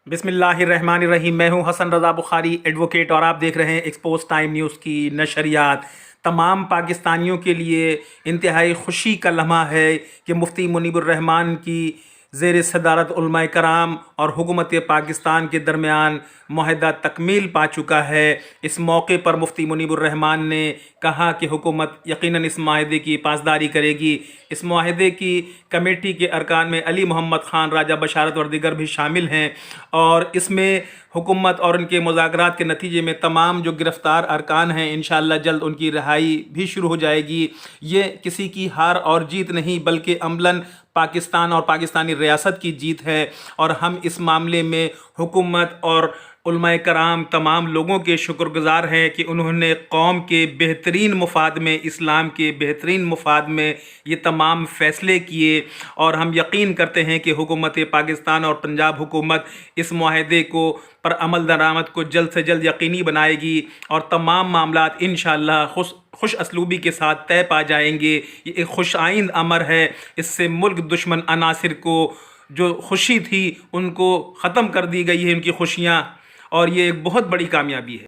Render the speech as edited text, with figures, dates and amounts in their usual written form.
बिस्मिल्लाहिर्रहमानिर्रहीम। मैं हूं हसन रज़ा बुखारी एडवोकेट और आप देख रहे हैं एक्सपोज टाइम न्यूज़ की नशरियात। तमाम पाकिस्तानियों के लिए इंतहाई खुशी का लम्हा है कि मुफ्ती मुनीबुर रहमान की ज़ेर सदारत उलमाए कराम और हुकूमत पाकिस्तान के दरमियान माहिदा तकमील पा चुका है। इस मौके पर मुफ्ती मुनीबुर रहमान ने कहा कि हुकूमत यकीनन इस माहिदे की पासदारी करेगी। इस माहिदे की कमेटी के अरकान में अली मोहम्मद ख़ान, राजा बशारत और दीगर भी शामिल हैं और इसमें हुकूमत और उनके मुज़ाकरात के नतीजे में तमाम जो गिरफ़्तार अरकान हैं इंशाअल्लाह जल्द उनकी रिहाई भी शुरू हो जाएगी। ये किसी की हार और जीत नहीं बल्कि अमलन पाकिस्तान और पाकिस्तानी रियासत की जीत है और हम इस मामले में हुकूमत और उलमाए कराम तमाम लोगों के शुक्रगुज़ार हैं कि उन्होंने कौम के बेहतरीन मुफाद में, इस्लाम के बेहतरीन मुफाद में ये तमाम फ़ैसले किए और हम यकीन करते हैं कि हुकूमत पाकिस्तान और पंजाब हुकूमत इस मुआहदे को पर अमल दरामद को जल्द से जल्द यकीनी बनाएगी और तमाम मामलात इंशाअल्लाह खुश असलूबी के साथ तय पा जाएंगे। ये एक खुश आइंद अमर है। इससे मुल्क दुश्मन अनासिर को जो खुशी थी उनको ख़त्म कर दी गई है, उनकी खुशियाँ, और ये एक बहुत बड़ी कामयाबी है।